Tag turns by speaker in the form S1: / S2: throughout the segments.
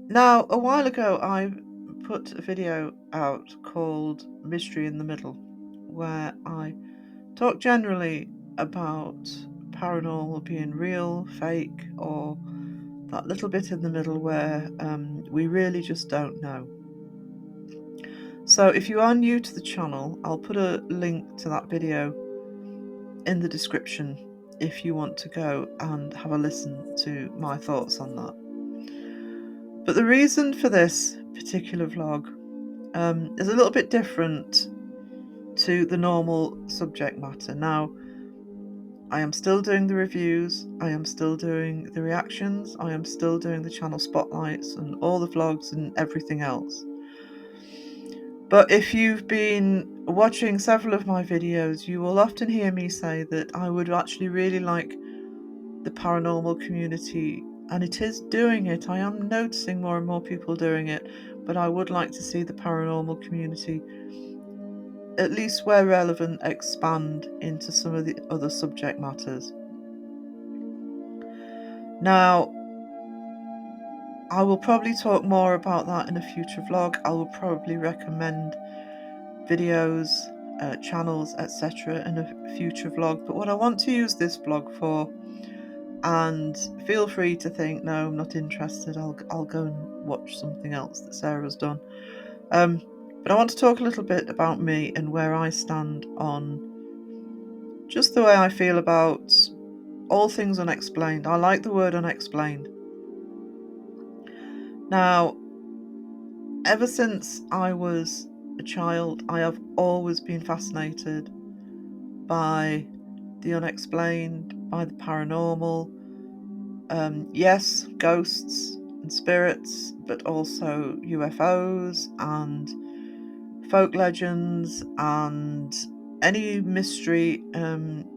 S1: Now, a while ago, I put a video out called Mystery in the Middle, where I talk generally about paranormal being real, fake, or that little bit in the middle where we really just don't know. So if you are new to the channel, I'll put a link to that video in the description if you want to go and have a listen to my thoughts on that. But the reason for this particular vlog is a little bit different to the normal subject matter. Now, I am still doing the reviews, I am still doing the reactions, I am still doing the channel spotlights and all the vlogs and everything else. But if you've been watching several of my videos, you will often hear me say that I would actually really like the paranormal community, and it is doing it. I am noticing more and more people doing it, but I would like to see the paranormal community, at least where relevant, expand into some of the other subject matters. Now, I will probably talk more about that in a future vlog. I will probably recommend videos, channels, etc. in a future vlog. But what I want to use this vlog for, and feel free to think, no, I'm not interested, I'll go and watch something else that Sarah's done. But I want to talk a little bit about me and where I stand on just the way I feel about all things unexplained. I like the word unexplained. Now, ever since I was a child, I have always been fascinated by the unexplained, by the paranormal. Yes, ghosts and spirits, but also UFOs and folk legends and any mystery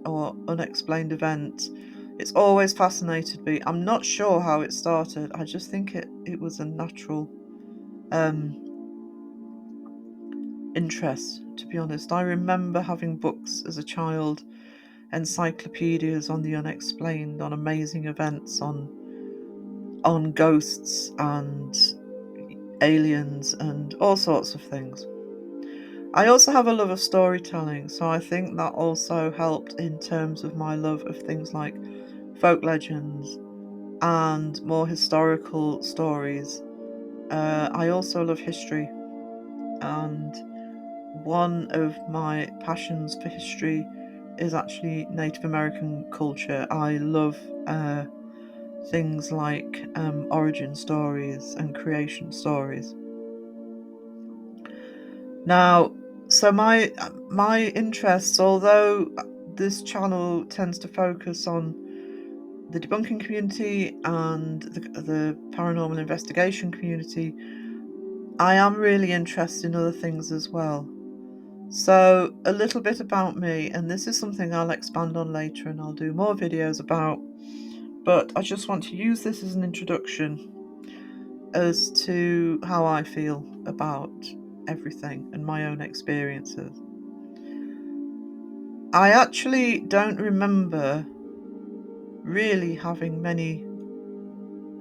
S1: or unexplained event. It's always fascinated me. I'm not sure how it started. I just think it was a natural interest, to be honest. I remember having books as a child, encyclopedias on the unexplained, on amazing events, on ghosts and aliens and all sorts of things. I also have a love of storytelling, so I think that also helped in terms of my love of things like folk legends and more historical stories. I also love history, and one of my passions for history is actually Native American culture. I love things like origin stories and creation stories. Now, so my interests, although this channel tends to focus on the debunking community and the paranormal investigation community, I am really interested in other things as well. So a little bit about me, and this is something I'll expand on later and I'll do more videos about, but I just want to use this as an introduction as to how I feel about everything and my own experiences. I actually don't remember really having many,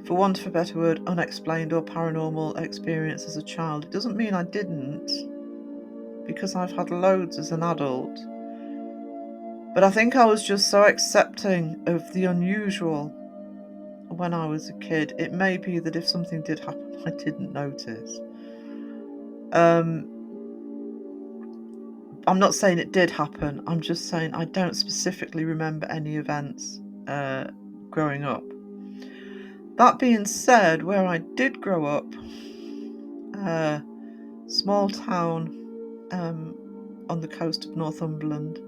S1: for want of a better word, unexplained or paranormal experience as a child. It doesn't mean I didn't, because I've had loads as an adult. But I think I was just so accepting of the unusual when I was a kid. It may be that if something did happen, I didn't notice. I'm not saying it did happen. I'm just saying I don't specifically remember any events growing up. That being said, where I did grow up, small town on the coast of Northumberland,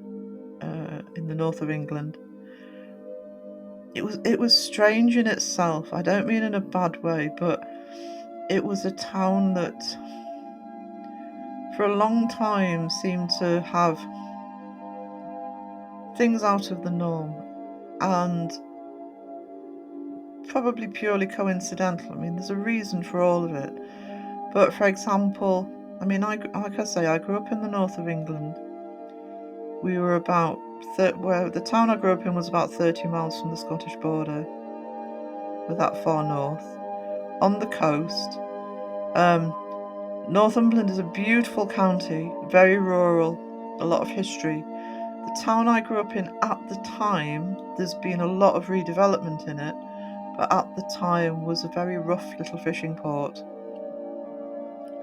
S1: in the north of England. It was strange in itself. I don't mean in a bad way, but it was a town that for a long time seemed to have things out of the norm, and probably purely coincidental. I mean, there's a reason for all of it. But for example, I mean, like I say, I grew up in the north of England. We were about where the town I grew up in was about 30 miles from the Scottish border. We're that far north. on the coast. Northumberland is a beautiful county, very rural, a lot of history. The town I grew up in at the time, there's been a lot of redevelopment in it, but at the time was a very rough little fishing port.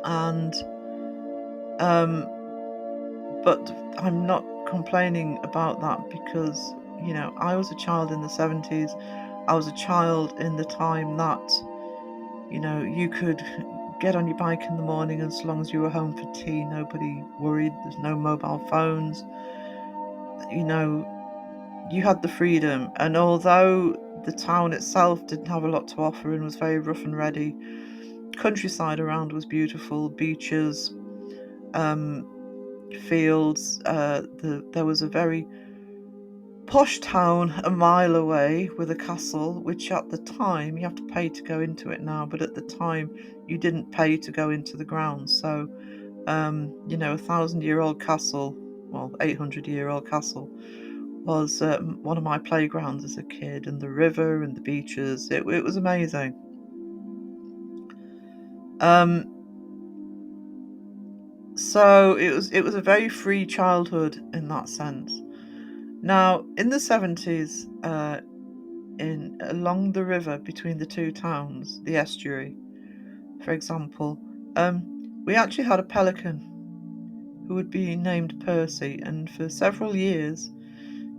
S1: And but I'm not complaining about that because, I was a child in the 70s. I was a child in the time that, you could get on your bike in the morning, and so long as you were home for tea, nobody worried. There's no mobile phones. You had the freedom. And although the town itself didn't have a lot to offer and was very rough and ready, countryside around was beautiful, beaches, fields. There was a very posh town a mile away with a castle, which at the time, you have to pay to go into it now, but at the time you didn't pay to go into the grounds. So, a 1,000-year-old castle, well, 800-year-old castle, was one of my playgrounds as a kid, and the river and the beaches. It was amazing. So it was a very free childhood in that sense. Now, in the 70s, along the river between the two towns, the estuary, for example, we actually had a pelican who would be named Percy, and for several years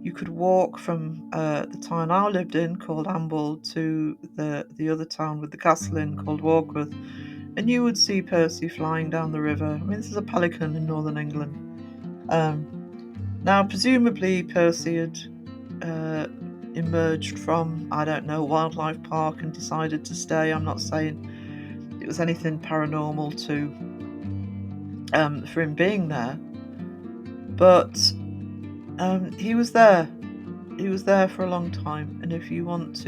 S1: you could walk from the town I lived in, called Amble, to the other town with the castle in, called Warkworth, and you would see Percy flying down the river. I mean, this is a pelican in northern England. Now, presumably Percy had emerged from, I don't know, wildlife park and decided to stay. I'm not saying it was anything paranormal for him being there, but he was there. He was there for a long time, and if you want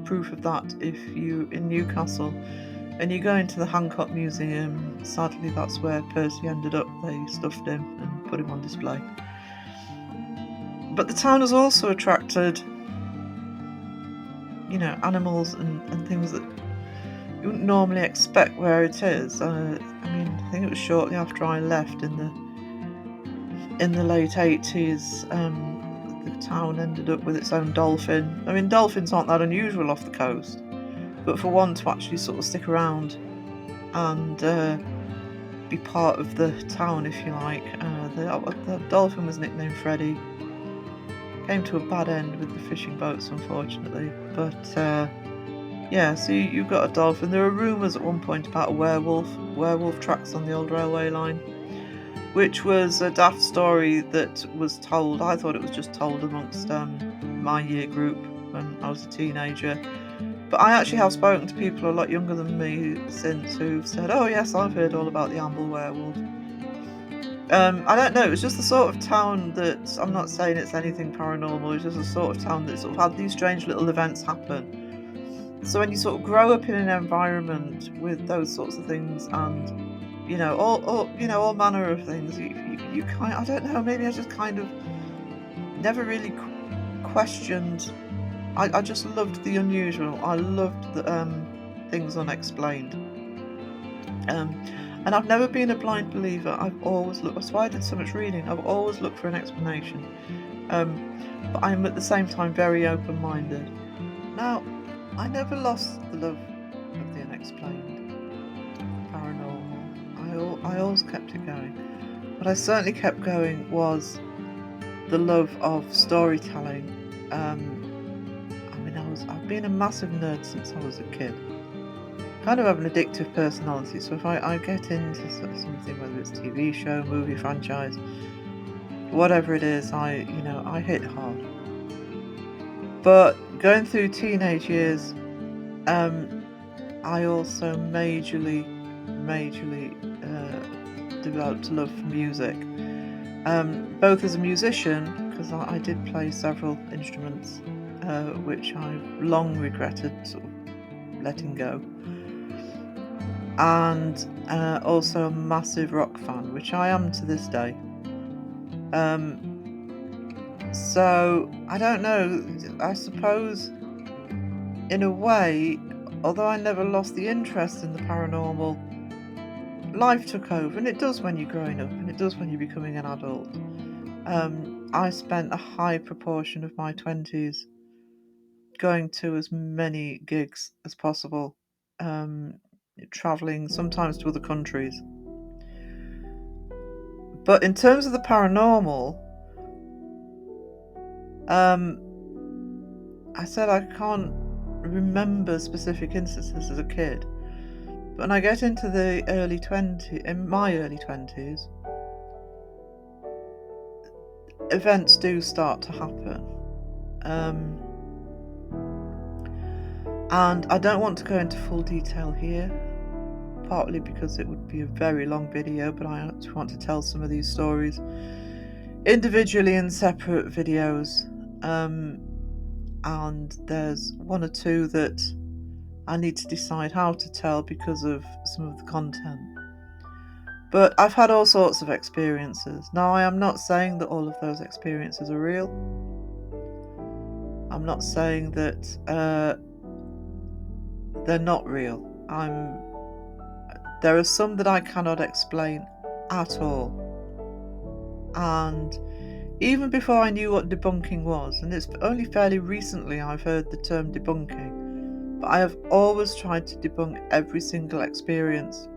S1: proof of that, if you in Newcastle and you go into the Hancock Museum, sadly that's where Percy ended up. They stuffed him and put him on display. But the town has also attracted, animals and things that you wouldn't normally expect where it is. I think it was shortly after I left in the late 80s. The town ended up with its own dolphin. I mean, dolphins aren't that unusual off the coast, but for one to actually sort of stick around and be part of the town, if you like, the dolphin was nicknamed Freddy. Came to a bad end with the fishing boats, unfortunately, but yeah, so you've got a dolphin. There are rumours at one point about a werewolf tracks on the old railway line, which was a daft story that was told. I thought it was just told amongst my year group when I was a teenager. But I actually have spoken to people a lot younger than me since who've said, oh yes, I've heard all about the Amble werewolf. I don't know, it was just the sort of town that, I'm not saying it's anything paranormal, it's just a sort of town that sort of had these strange little events happen. So when you sort of grow up in an environment with those sorts of things, and all manner of things, you kind, I don't know, maybe I just kind of never really questioned. I just loved the unusual. I loved the things unexplained. And I've never been a blind believer. I've always looked. That's why I did so much reading. I've always looked for an explanation. But I'm at the same time very open-minded. Now, I never lost the love of the unexplained, paranormal. I always kept it going. What I certainly kept going was the love of storytelling. I've been a massive nerd since I was a kid. Kind of have an addictive personality, so if I get into something, whether it's TV show, movie franchise, whatever it is, I hit hard. But going through teenage years, I also majorly developed a love for music. Both as a musician, because I did play several instruments, which I've long regretted sort of letting go, and also a massive rock fan, which I am to this day. So I don't know, I suppose in a way although I never lost the interest in the paranormal, life took over, and it does when you're growing up, and it does when you're becoming an adult. I spent a high proportion of my 20s going to as many gigs as possible, travelling sometimes to other countries. But in terms of the paranormal, I said I can't remember specific instances as a kid. But when I get into in my early 20s, events do start to happen. And I don't want to go into full detail here, partly because it would be a very long video, but I actually want to tell some of these stories individually in separate videos. And there's one or two that I need to decide how to tell because of some of the content. But I've had all sorts of experiences. Now, I am not saying that all of those experiences are real. I'm not saying that they're not real. There are some that I cannot explain at all. And even before I knew what debunking was, and it's only fairly recently I've heard the term debunking, but I have always tried to debunk every single experience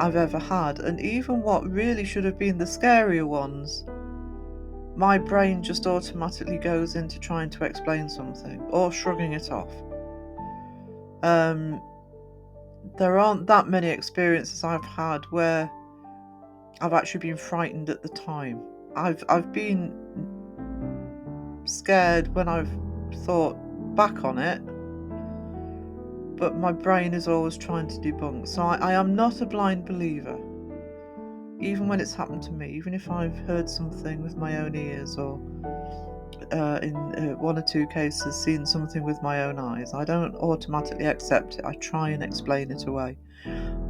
S1: I've ever had, and even what really should have been the scarier ones, my brain just automatically goes into trying to explain something or shrugging it off. There aren't that many experiences I've had where I've actually been frightened at the time. I've been scared when I've thought back on it, but my brain is always trying to debunk. So I am not a blind believer, even when it's happened to me, even if I've heard something with my own ears or in one or two cases seen something with my own eyes. I don't automatically accept it. I try and explain it away.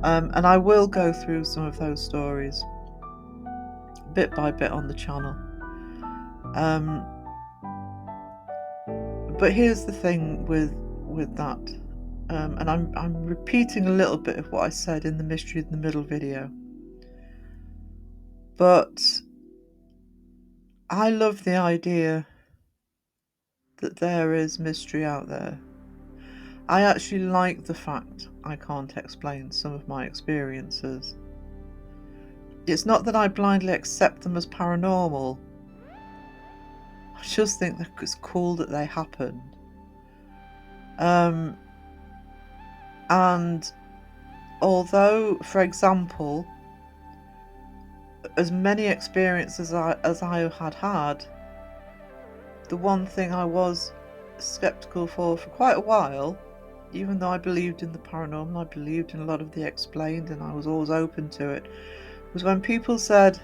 S1: And I will go through some of those stories bit by bit on the channel. But here's the thing with that, and I'm repeating a little bit of what I said in the Mystery in the Middle video, but I love the idea that there is mystery out there. I actually like the fact I can't explain some of my experiences. It's not that I blindly accept them as paranormal. I just think that it's cool that they happened. And although, for example, as many experiences as I had had, the one thing I was skeptical for quite a while, even though I believed in the paranormal, I believed in a lot of the explained, and I was always open to it, was when people said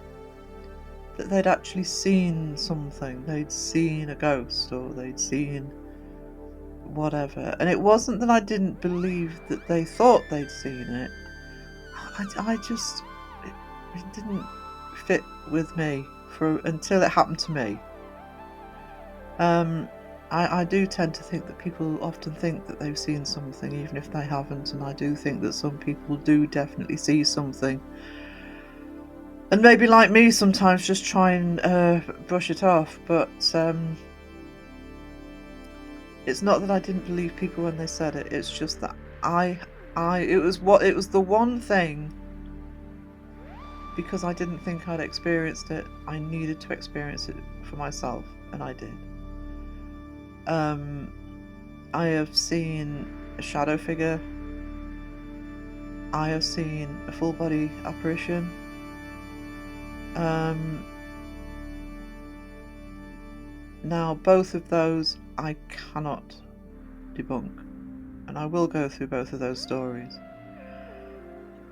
S1: that they'd actually seen something, they'd seen a ghost, or they'd seen whatever. And it wasn't that I didn't believe that they thought they'd seen it. I just, it didn't fit with me until it happened to me. I do tend to think that people often think that they've seen something even if they haven't, and I do think that some people do definitely see something, and maybe like me sometimes just try and brush it off. But it's not that I didn't believe people when they said it, it's just that it was the one thing, because I didn't think I'd experienced it, I needed to experience it for myself, and I did. I have seen a shadow figure. I have seen a full body apparition. Now, both of those I cannot debunk, and I will go through both of those stories.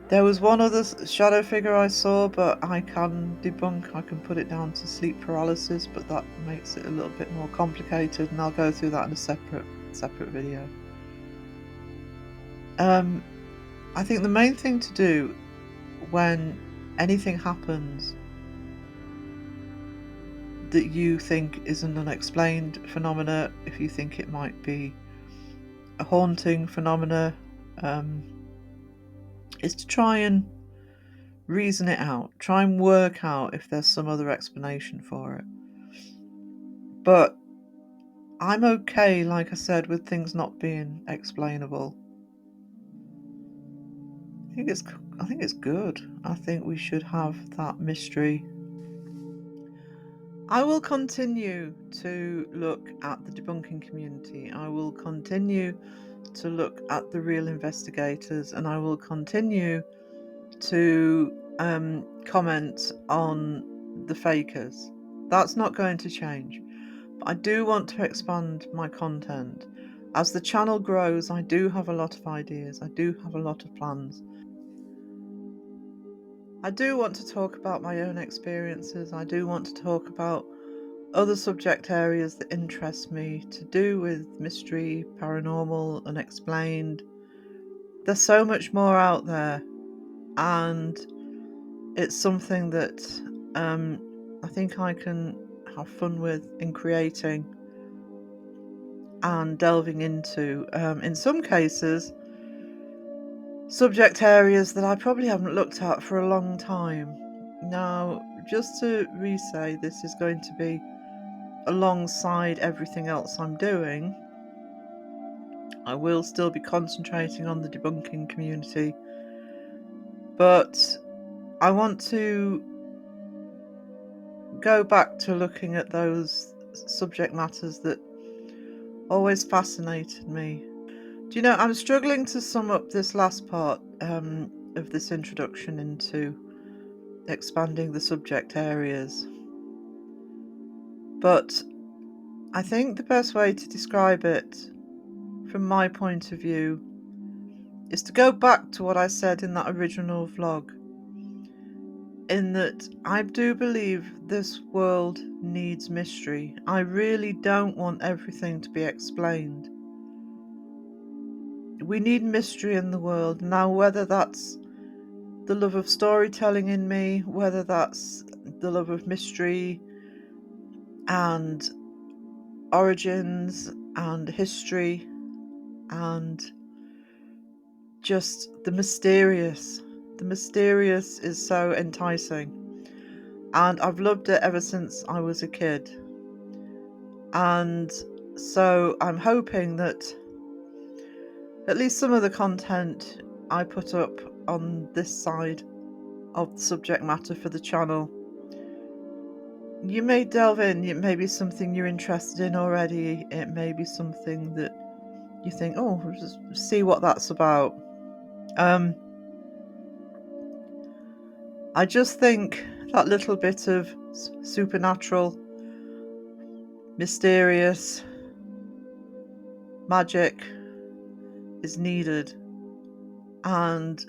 S1: There was one other shadow figure I saw, but I can debunk. I can put it down to sleep paralysis, but that makes it a little bit more complicated, and I'll go through that in a separate video. I think the main thing to do when anything happens that you think is an unexplained phenomena, if you think it might be haunting phenomena is to try and reason it out, try and work out if there's some other explanation for it. But I'm okay, like I said, with things not being explainable. I think it's good. I think we should have that mystery. I will continue to look at the debunking community. I will continue to look at the real investigators, and I will continue to comment on the fakers. That's not going to change. But I do want to expand my content. As the channel grows, I do have a lot of ideas. I do have a lot of plans. I do want to talk about my own experiences. I do want to talk about other subject areas that interest me to do with mystery, paranormal, unexplained. There's so much more out there, and it's something that I think I can have fun with in creating and delving into. In some cases, subject areas that I probably haven't looked at for a long time. Now, just to re-say, this is going to be alongside everything else I'm doing. I will still be concentrating on the debunking community, but I want to go back to looking at those subject matters that always fascinated me. Do you know, I'm struggling to sum up this last part of this introduction into expanding the subject areas, but I think the best way to describe it from my point of view is to go back to what I said in that original vlog, in that I do believe this world needs mystery. I really don't want everything to be explained. We need mystery in the world. Now, whether that's the love of storytelling in me, whether that's the love of mystery and origins and history and just the mysterious. The mysterious is so enticing, and I've loved it ever since I was a kid. And so I'm hoping that at least some of the content I put up on this side of the subject matter for the channel, you may delve in. It may be something you're interested in already. It may be something that you think, oh, just see what that's about. I just think that little bit of supernatural, mysterious magic is needed. And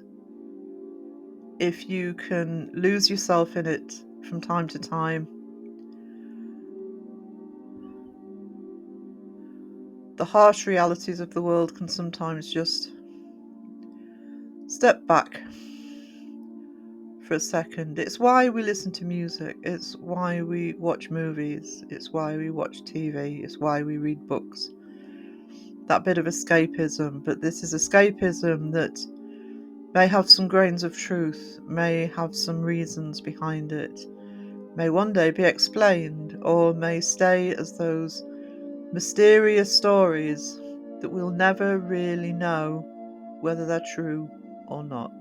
S1: if you can lose yourself in it from time to time, the harsh realities of the world can sometimes just step back for a second. It's why we listen to music. It's why we watch movies. It's why we watch TV. It's why we read books. That bit of escapism, but this is escapism that may have some grains of truth, may have some reasons behind it, may one day be explained, or may stay as those mysterious stories that we'll never really know whether they're true or not.